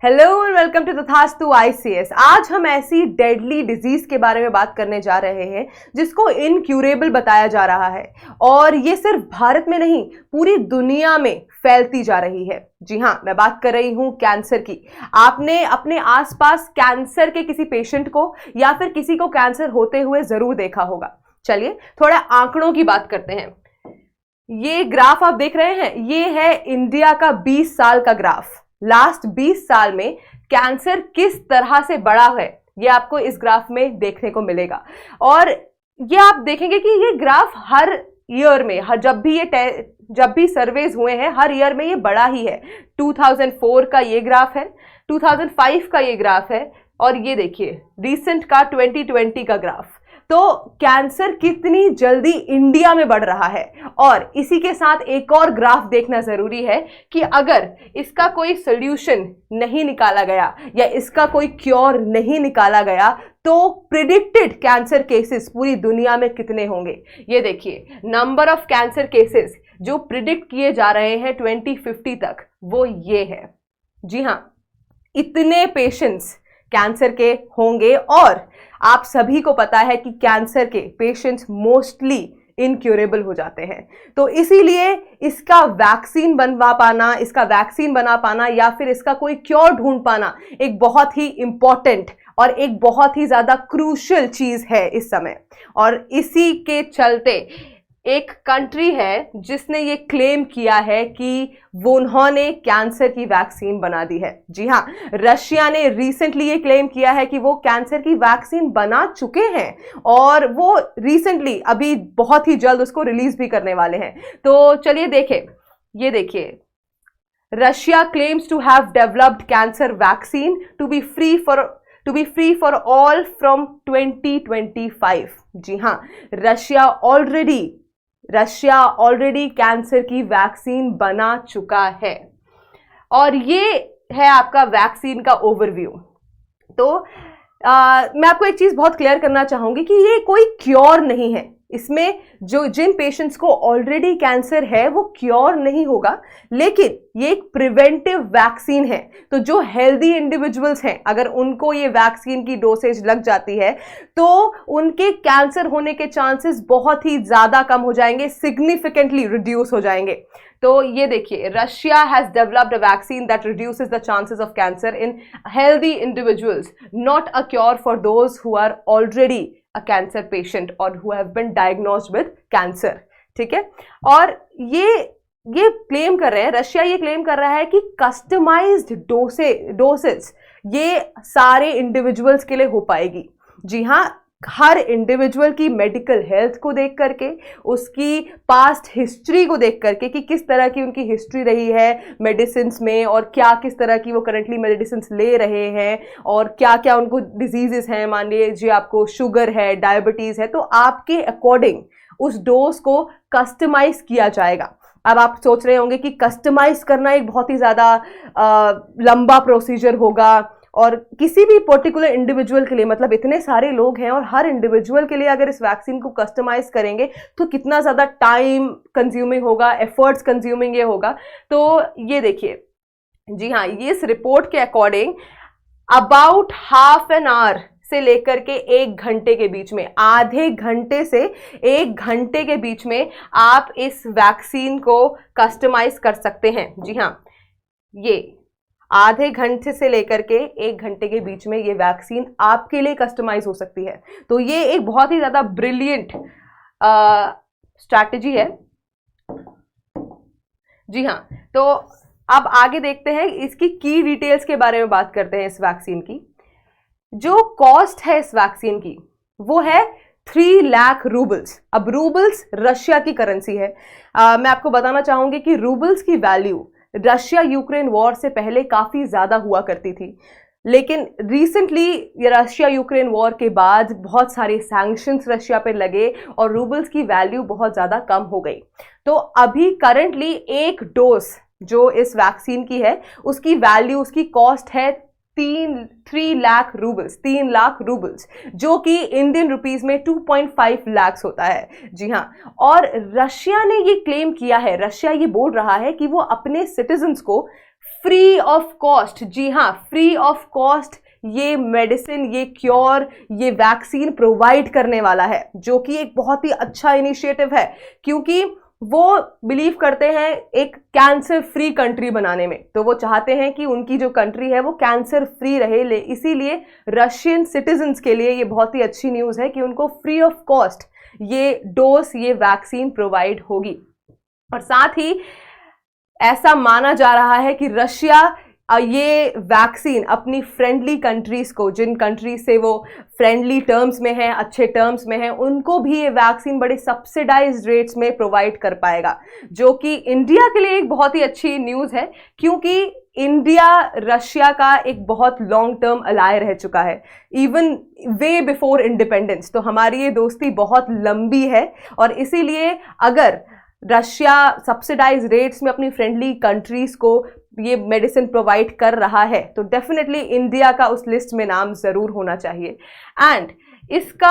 Hello and welcome to तथास्तु ICS. आज हम ऐसी डेडली डिजीज के बारे में बात करने जा रहे हैं जिसको इनक्यूरेबल बताया जा रहा है और ये सिर्फ भारत में नहीं पूरी दुनिया में फैलती जा रही है। जी हाँ, मैं बात कर रही हूं कैंसर की। आपने अपने आसपास कैंसर के किसी पेशेंट को या फिर किसी को कैंसर होते हुए जरूर देखा होगा। चलिए थोड़ा आंकड़ों की बात करते हैं। ये ग्राफ आप देख रहे हैं, ये है इंडिया का 20 साल का ग्राफ। लास्ट 20 साल में कैंसर किस तरह से बढ़ा है ये आपको इस ग्राफ में देखने को मिलेगा। और ये आप देखेंगे कि ये ग्राफ हर ईयर में जब भी सर्वेज हुए हैं हर ईयर में ये बढ़ा ही है। 2004 का ये ग्राफ है, 2005 का ये ग्राफ है और ये देखिए रिसेंट का 2020 का ग्राफ। तो कैंसर कितनी जल्दी इंडिया में बढ़ रहा है। और इसी के साथ एक और ग्राफ देखना जरूरी है कि अगर इसका कोई सोल्यूशन नहीं निकाला गया या इसका कोई क्योर नहीं निकाला गया तो प्रिडिक्टेड कैंसर केसेस पूरी दुनिया में कितने होंगे। ये देखिए नंबर ऑफ कैंसर केसेस जो प्रिडिक्ट किए जा रहे हैं 2050 तक, वो ये है। जी हाँ, इतने पेशेंट्स कैंसर के होंगे और आप सभी को पता है कि कैंसर के पेशेंट्स मोस्टली इनक्यूरेबल हो जाते हैं। तो इसीलिए इसका वैक्सीन बना पाना या फिर इसका कोई क्योर ढूंढ पाना एक बहुत ही इंपॉर्टेंट और एक बहुत ही ज्यादा क्रूशियल चीज है इस समय। और इसी के चलते एक कंट्री है जिसने ये क्लेम किया है कि उन्होंने कैंसर की वैक्सीन बना दी है। जी हाँ, रशिया ने रिसेंटली ये क्लेम किया है कि वो कैंसर की वैक्सीन बना चुके हैं और वो रिसेंटली अभी बहुत ही जल्द उसको रिलीज भी करने वाले हैं। तो चलिए देखें, ये देखिए Russia claims to have developed cancer vaccine to be free for all from 2025। जी हाँ, रशिया ऑलरेडी कैंसर की वैक्सीन बना चुका है। और ये है आपका वैक्सीन का ओवरव्यू। तो मैं आपको एक चीज बहुत क्लियर करना चाहूंगी कि ये कोई क्योर नहीं है। इसमें जिन पेशेंट्स को ऑलरेडी कैंसर है वो क्योर नहीं होगा, लेकिन ये एक प्रिवेंटिव वैक्सीन है। तो जो हेल्दी इंडिविजुअल्स हैं अगर उनको ये वैक्सीन की डोसेज लग जाती है तो उनके कैंसर होने के चांसेस बहुत ही ज्यादा कम हो जाएंगे, सिग्निफिकेंटली रिड्यूस हो जाएंगे। तो ये देखिए, Russia has developed a vaccine that reduces the chances of cancer in healthy individuals, not a cure for those who are already a cancer patient or who have been diagnosed with cancer। ठीक है, और ये claim कर रहे हैं, Russia ये claim कर रहा है कि कस्टमाइज्ड डोसेस ये सारे इंडिविजुअल्स के लिए हो पाएगी। जी हाँ, हर इंडिविजुअल की मेडिकल हेल्थ को देख करके, उसकी पास्ट हिस्ट्री को देख करके कि किस तरह की उनकी हिस्ट्री रही है मेडिसिन्स में और क्या किस तरह की वो करंटली मेडिसिन्स ले रहे हैं और क्या क्या उनको डिजीजेस हैं। मान लीजिए आपको शुगर है, डायबिटीज है, तो आपके अकॉर्डिंग उस डोज को कस्टमाइज किया जाएगा। अब आप सोच रहे होंगे कि कस्टमाइज करना एक बहुत ही ज्यादा लंबा प्रोसीजर होगा और किसी भी पर्टिकुलर इंडिविजुअल के लिए, मतलब इतने सारे लोग हैं और हर इंडिविजुअल के लिए अगर इस वैक्सीन को कस्टमाइज करेंगे तो कितना ज़्यादा टाइम कंज्यूमिंग होगा, एफर्ट्स कंज्यूमिंग ये होगा। तो ये देखिए, जी हाँ, ये इस रिपोर्ट के according about half an hour से लेकर के 1 घंटे के बीच में, आधे घंटे से 1 घंटे के बीच में आप इस वैक्सीन को कस्टमाइज कर सकते हैं। जी हाँ, ये आधे घंटे से लेकर के 1 घंटे के बीच में ये वैक्सीन आपके लिए कस्टमाइज हो सकती है। तो ये एक बहुत ही ज्यादा ब्रिलियंट स्ट्रैटेजी है। जी हाँ, तो अब आगे देखते हैं, इसकी की डिटेल्स के बारे में बात करते हैं। इस वैक्सीन की जो कॉस्ट है इस वैक्सीन की वो है 3 लाख रूबल्स। अब रूबल्स रशिया की करेंसी है। मैं आपको बताना चाहूंगी कि रूबल्स की वैल्यू रशिया यूक्रेन वॉर से पहले काफी ज्यादा हुआ करती थी, लेकिन रिसेंटली रशिया यूक्रेन वॉर के बाद बहुत सारे सैंक्शंस रशिया पे लगे और रूबल्स की वैल्यू बहुत ज्यादा कम हो गई। तो अभी करंटली एक डोज जो इस वैक्सीन की है उसकी वैल्यू, उसकी कॉस्ट है 3 लाख रूबल्स, जो कि इंडियन रुपीस में 2.5 लाख होता है। जी हाँ, और रशिया ने ये क्लेम किया है, रशिया ये बोल रहा है कि वो अपने सिटीजन्स को फ्री ऑफ कॉस्ट, जी हाँ, फ्री ऑफ कॉस्ट ये मेडिसिन, ये क्योर, ये वैक्सीन प्रोवाइड करने वाला है, जो कि एक बहुत ही अच्छा इनिशिएटिव है, क्योंकि वो बिलीव करते हैं एक कैंसर फ्री कंट्री बनाने में। तो वो चाहते हैं कि उनकी जो कंट्री है वो कैंसर फ्री रहे, इसीलिए रशियन सिटीजन्स के लिए ये बहुत ही अच्छी न्यूज़ है कि उनको फ्री ऑफ कॉस्ट ये डोज, ये वैक्सीन प्रोवाइड होगी। और साथ ही ऐसा माना जा रहा है कि रशिया ये वैक्सीन अपनी फ्रेंडली कंट्रीज को, जिन कंट्रीज से वो फ्रेंडली टर्म्स में है, अच्छे टर्म्स में है, उनको भी ये वैक्सीन बड़े सब्सिडाइज्ड रेट्स में प्रोवाइड कर पाएगा, जो कि इंडिया के लिए एक बहुत ही अच्छी न्यूज़ है, क्योंकि इंडिया रशिया का एक बहुत लॉन्ग टर्म अलाय रह चुका है, इवन वे बिफोर इंडिपेंडेंस। तो हमारी ये दोस्ती बहुत लंबी है, और इसीलिए अगर रशिया सब्सिडाइज रेट्स में अपनी फ्रेंडली कंट्रीज को ये मेडिसिन प्रोवाइड कर रहा है, तो डेफिनेटली इंडिया का उस लिस्ट में नाम जरूर होना चाहिए। एंड इसका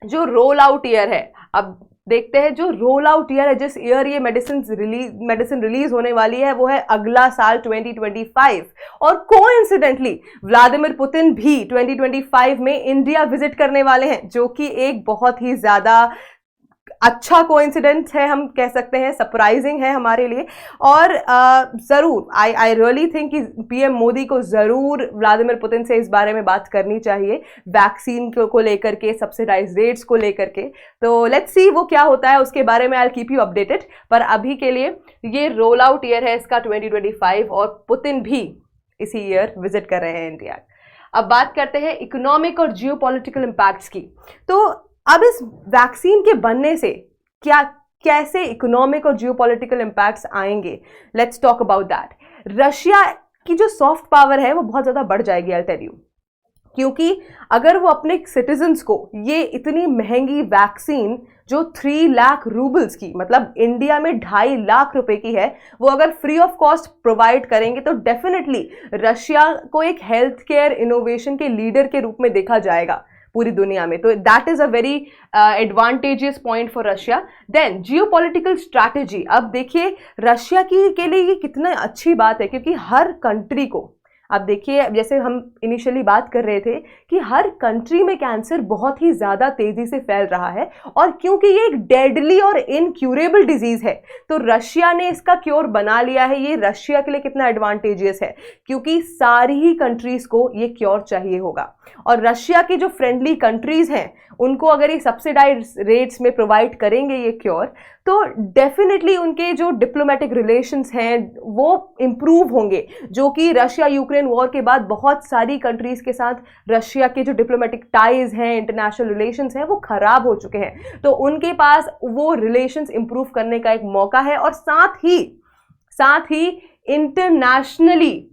जो रोल आउट ईयर है, अब देखते हैं जो रोल आउट ईयर है, जिस ईयर ये मेडिसिन रिलीज होने वाली है, वो है अगला साल 2025। और कोइंसिडेंटली व्लादिमीर पुतिन भी 2025 में इंडिया विजिट करने वाले हैं, जो कि एक बहुत ही ज्यादा अच्छा कोइंसिडेंस है, हम कह सकते हैं, सरप्राइजिंग है हमारे लिए। और ज़रूर आई रियली थिंक कि पीएम मोदी को ज़रूर व्लादिमीर पुतिन से इस बारे में बात करनी चाहिए, वैक्सीन को लेकर के, सब्सिडाइज रेट्स को लेकर के। तो लेट्स सी वो क्या होता है, उसके बारे में I will keep you updated. पर अभी के लिए ये रोल आउट ईयर है इसका 2025, और पुतिन भी इसी ईयर विजिट कर रहे हैं इंडिया। अब बात करते हैं इकोनॉमिक और जियोपॉलिटिकल इम्पैक्ट्स की। तो अब इस वैक्सीन के बनने से कैसे इकोनॉमिक और जियोपॉलिटिकल इम्पैक्ट्स आएंगे, let's talk about that. Russia की जो सॉफ्ट पावर है वो बहुत ज़्यादा बढ़ जाएगी, आई टेल यू, क्योंकि अगर वो अपने सिटीजन्स को ये इतनी महंगी वैक्सीन जो 3 लाख रूबल्स की, मतलब इंडिया में 2.5 लाख रुपए की है, वो अगर फ्री ऑफ कॉस्ट प्रोवाइड करेंगे, तो डेफिनेटली रशिया को एक हेल्थ केयर इनोवेशन के लीडर के रूप में देखा जाएगा पूरी दुनिया में। तो that is a very advantageous point for Russia. Then geopolitical strategy, अब देखिए रशिया के लिए ये कितना अच्छी बात है, क्योंकि हर कंट्री को, अब देखिए जैसे हम इनिशियली बात कर रहे थे कि हर कंट्री में कैंसर बहुत ही ज़्यादा तेज़ी से फैल रहा है, और क्योंकि ये एक डेडली और इनक्यूरेबल डिजीज़ है, तो रशिया ने इसका क्योर बना लिया है। ये रशिया के लिए कितना एडवांटेजियस है, क्योंकि सारी ही कंट्रीज़ को ये क्योर चाहिए होगा, और रशिया की जो फ्रेंडली कंट्रीज़ हैं उनको अगर ये सब्सिडाइज रेट्स में प्रोवाइड करेंगे ये क्योर, तो डेफिनेटली उनके जो डिप्लोमेटिक रिलेशंस हैं वो इम्प्रूव होंगे, जो कि रशिया यूक्रेन वॉर के बाद बहुत सारी कंट्रीज़ के साथ रशिया के जो डिप्लोमेटिक टाइज हैं, इंटरनेशनल रिलेशंस हैं, वो खराब हो चुके हैं। तो उनके पास वो रिलेशंस इम्प्रूव करने का एक मौका है, और साथ ही इंटरनेशनली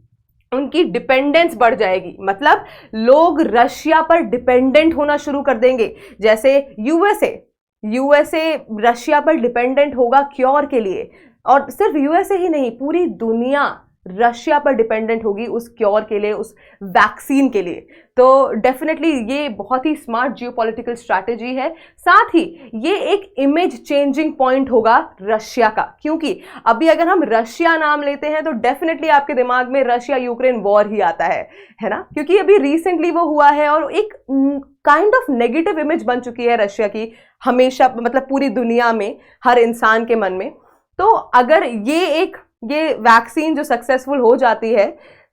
उनकी डिपेंडेंस बढ़ जाएगी, मतलब लोग रशिया पर डिपेंडेंट होना शुरू कर देंगे। जैसे यूएसए रशिया पर डिपेंडेंट होगा क्योर के लिए, और सिर्फ यूएसए ही नहीं, पूरी दुनिया रशिया पर डिपेंडेंट होगी उस क्योर के लिए, उस वैक्सीन के लिए। तो डेफिनेटली ये बहुत ही स्मार्ट जियोपॉलिटिकल स्ट्रैटेजी है। साथ ही ये एक इमेज चेंजिंग पॉइंट होगा रशिया का, क्योंकि अभी अगर हम रशिया नाम लेते हैं तो डेफिनेटली आपके दिमाग में रशिया यूक्रेन वॉर ही आता है ना, क्योंकि अभी रिसेंटली वो हुआ है, और एक काइंड ऑफ नेगेटिव इमेज बन चुकी है रशिया की हमेशा, मतलब पूरी दुनिया में, हर इंसान के मन में। तो अगर ये वैक्सीन जो सक्सेसफुल हो जाती है,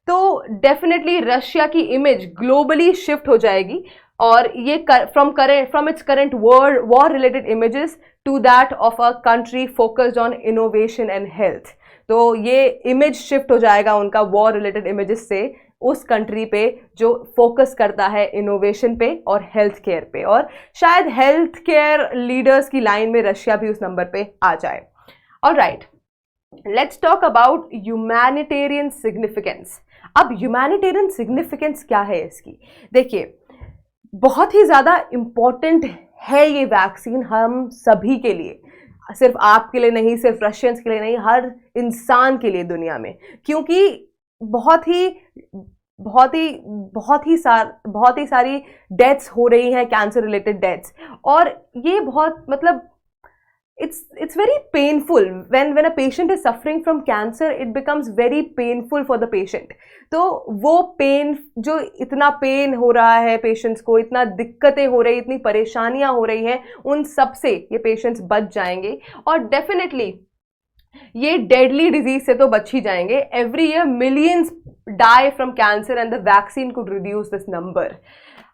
तो डेफिनेटली रशिया की इमेज ग्लोबली शिफ्ट हो जाएगी, और ये from its current war related images to that of a country focused on innovation and health. तो ये इमेज शिफ्ट हो जाएगा उनका वॉर रिलेटेड इमेजेस से उस कंट्री पे जो फोकस करता है इनोवेशन पे और हेल्थ केयर पे, और शायद हेल्थ केयर लीडर्स की लाइन में रशिया भी उस नंबर पे आ जाए। Alright, let's talk about humanitarian significance. अब ह्यूमैनिटेरियन सिग्निफिकेंस क्या है इसकी? देखिए, बहुत ही ज़्यादा इम्पॉर्टेंट है ये वैक्सीन हम सभी के लिए, सिर्फ आपके लिए नहीं, सिर्फ रशियंस के लिए नहीं, हर इंसान के लिए दुनिया में, क्योंकि बहुत ही सारी डेथ्स हो रही हैं, कैंसर रिलेटेड डेथ्स, और ये बहुत, मतलब it's very painful when a patient is suffering from cancer. It becomes very painful for the patient. तो वो पेन, जो इतना पेन हो रहा है पेशेंट्स को, इतना दिक्कतें हो रही, इतनी परेशानियां हो रही हैं, उन सब से ये पेशेंट्स बच जाएंगे और डेफिनेटली ये डेडली डिजीज से तो बच ही जाएंगे. Every year millions die from cancer and the vaccine could reduce this number.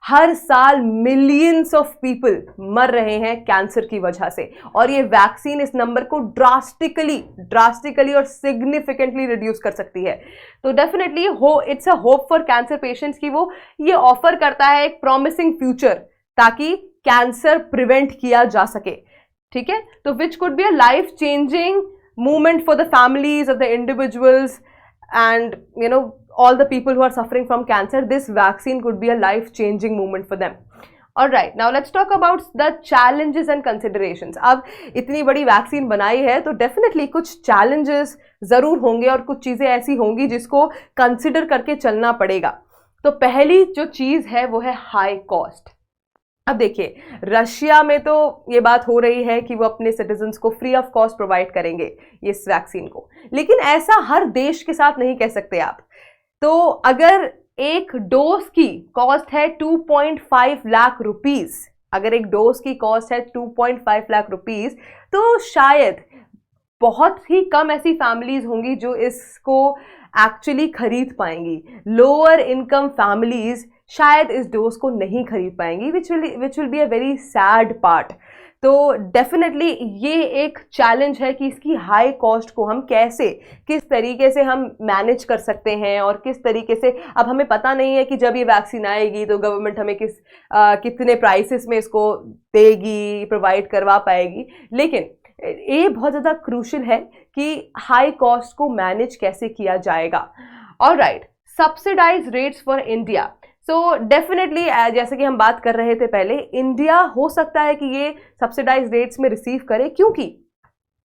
हर साल मिलियंस ऑफ पीपल मर रहे हैं कैंसर की वजह से और ये वैक्सीन इस नंबर को ड्रास्टिकली और सिग्निफिकेंटली रिड्यूस कर सकती है. तो definitely it's a hope for cancer patients की वो ये ऑफर करता है एक प्रॉमिसिंग फ्यूचर ताकि कैंसर प्रिवेंट किया जा सके. ठीक है, तो which could be a life changing movement for the families of the individuals and all the people who are suffering from cancer. This vaccine could be a life changing movement for them. All right, now let's talk about the challenges and considerations. अब इतनी बड़ी vaccine बनाई है तो definitely कुछ challenges जरूर होंगे और कुछ चीजें ऐसी होंगी जिसको कंसिडर करके चलना पड़ेगा. तो पहली जो चीज है वो है हाई कॉस्ट. अब देखिए, रशिया में तो ये बात हो रही है कि वो अपने सिटीजन्स को फ्री ऑफ कॉस्ट प्रोवाइड करेंगे इस वैक्सीन को, लेकिन ऐसा हर देश के साथ नहीं कह सकते आप. तो अगर एक डोज की कॉस्ट है 2.5 लाख रुपीस, अगर एक डोज की कॉस्ट है 2.5 लाख रुपीस, तो शायद बहुत ही कम ऐसी फैमिलीज होंगी जो इसको एक्चुअली खरीद पाएंगी. लोअर इनकम फैमिलीज शायद इस डोज को नहीं खरीद पाएंगी, which will be a very sad part. तो डेफिनेटली ये एक चैलेंज है कि इसकी हाई कॉस्ट को हम किस तरीके से हम मैनेज कर सकते हैं और किस तरीके से. अब हमें पता नहीं है कि जब ये वैक्सीन आएगी तो गवर्नमेंट हमें कितने प्राइसेस में इसको देगी, प्रोवाइड करवा पाएगी, लेकिन ये बहुत ज़्यादा क्रूशियल है कि हाई कॉस्ट को मैनेज कैसे किया जाएगा. Alright, subsidise rates for India. So definitely जैसे कि हम बात कर रहे थे पहले, इंडिया हो सकता है कि ये सब्सिडाइज रेट्स में रिसीव करे, क्योंकि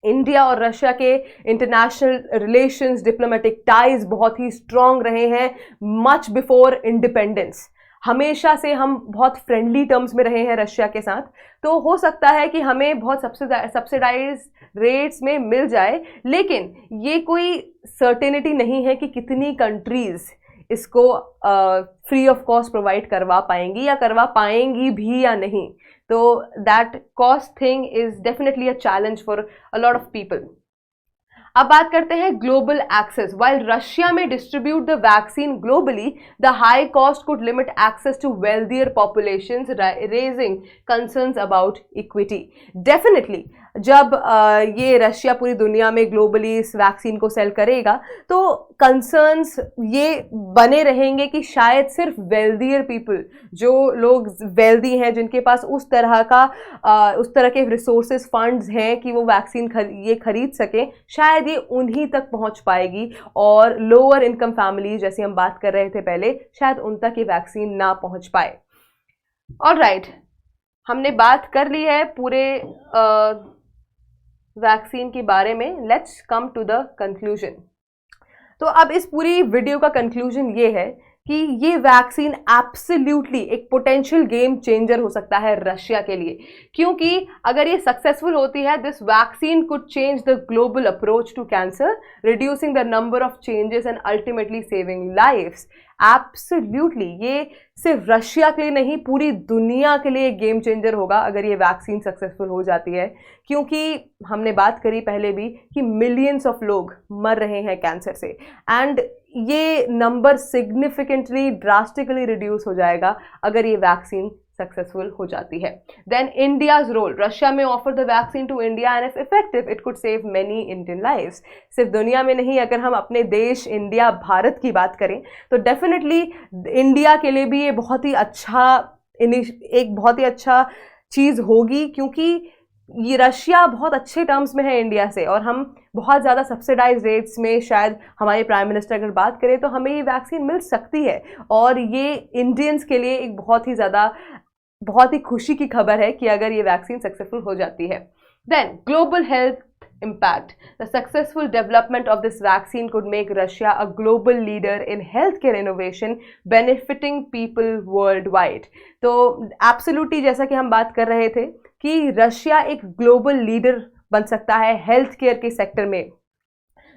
इंडिया और रशिया के इंटरनेशनल रिलेशंस, डिप्लोमेटिक टाइज बहुत ही स्ट्रांग रहे हैं मच बिफोर इंडिपेंडेंस. हमेशा से हम बहुत फ्रेंडली टर्म्स में रहे हैं रशिया के साथ. तो हो सकता है कि हमें बहुत सब्सिडाइज रेट्स में मिल जाए, लेकिन ये कोई सर्टेनिटी नहीं है कि कितनी कंट्रीज इसको फ्री ऑफ कॉस्ट प्रोवाइड करवा पाएंगी या करवा पाएंगी भी या नहीं. तो that cost thing is definitely a challenge for a lot of people. अब बात करते हैं global access. While Russia may distribute the vaccine globally, the high cost could limit access to wealthier populations, raising concerns about equity. Definitely जब ये Russia पूरी दुनिया में globally इस वैक्सीन को सेल करेगा तो कंसर्न्स ये बने रहेंगे कि शायद सिर्फ वेल्दियर पीपल, जो लोग वेल्दी हैं, जिनके पास उस तरह के रिसोर्सेज, फंड्स हैं कि वो वैक्सीन खरीद सकें, शायद ये उन्हीं तक पहुंच पाएगी. और लोअर इनकम फैमिली, जैसे हम बात कर रहे थे पहले, शायद उन तक ये वैक्सीन ना पहुंच पाए. ऑलराइट, हमने बात कर ली है पूरे वैक्सीन के बारे में. Let's come to the conclusion. तो अब इस पूरी वीडियो का कंक्लूजन ये है कि ये वैक्सीन एब्सोल्युटली एक पोटेंशियल गेम चेंजर हो सकता है रशिया के लिए, क्योंकि अगर ये सक्सेसफुल होती है, this vaccine could change the global approach to cancer, reducing the number of changes and ultimately saving lifes. Absolutely ये सिर्फ रशिया के लिए नहीं, पूरी दुनिया के लिए एक गेम चेंजर होगा अगर ये वैक्सीन सक्सेसफुल हो जाती है, क्योंकि हमने बात करी पहले भी कि मिलियंस ऑफ लोग मर रहे हैं कैंसर से, एंड ये नंबर सिग्निफिकेंटली ड्रास्टिकली रिड्यूस हो जाएगा अगर ये वैक्सीन सक्सेसफुल हो जाती है. Then India's role. Russia may offer the vaccine to India and if effective it could save many Indian lives. सिर्फ दुनिया में नहीं, अगर हम अपने देश इंडिया, भारत की बात करें तो डेफिनेटली इंडिया के लिए भी ये बहुत ही अच्छा चीज़ होगी, क्योंकि ये रशिया बहुत अच्छे टर्म्स में है इंडिया से, और हम बहुत ज़्यादा सब्सिडाइज रेट्स में, शायद हमारे प्राइम मिनिस्टर अगर बात करें तो हमें ये वैक्सीन मिल सकती है, और ये इंडियंस के लिए एक बहुत ही खुशी की खबर है कि अगर ये वैक्सीन सक्सेसफुल हो जाती है. Then global health impact. The successful development of this vaccine could make Russia a global leader in healthcare innovation, benefiting people worldwide. तो एब्सोल्युटली जैसा कि हम बात कर रहे थे कि रशिया एक ग्लोबल लीडर बन सकता है हेल्थ केयर के सेक्टर में।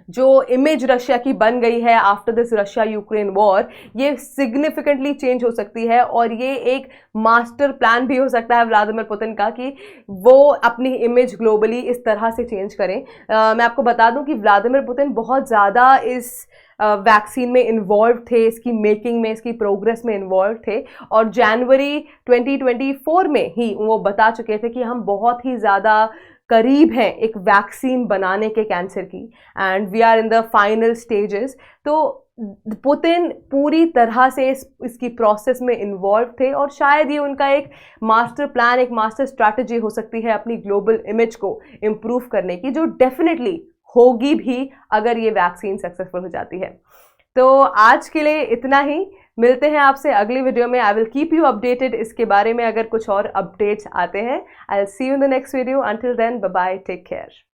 जो इमेज रशिया की बन गई है after this Russia Ukraine war, ये सिग्निफिकेंटली चेंज हो सकती है और ये एक मास्टर प्लान भी हो सकता है व्लादिमीर पुतिन का कि वो अपनी इमेज ग्लोबली इस तरह से चेंज करें। मैं आपको बता दूं कि व्लादिमीर पुतिन बहुत ज़्यादा इस वैक्सीन में इन्वॉल्व थे, इसकी मेकिंग में, इसकी प्रोग्रेस में इन्वॉल्व थे और जनवरी 2024 में ही वो बता चुके थे कि हम बहुत ही ज़्यादा करीब हैं एक वैक्सीन बनाने के कैंसर की, and we are in the final stages. तो पुतिन पूरी तरह से इसकी प्रोसेस में इन्वॉल्व थे और शायद ये उनका एक मास्टर प्लान, एक मास्टर स्ट्रैटेजी हो सकती है अपनी ग्लोबल इमेज को इम्प्रूव करने की, जो डेफिनेटली होगी भी अगर ये वैक्सीन सक्सेसफुल हो जाती है। तो आज के लिए इतना ही, मिलते हैं आपसे अगली वीडियो में। I will keep you updated इसके बारे में अगर कुछ और अपडेट्स आते हैं। I will see you in the next video. Until then, bye bye, take care.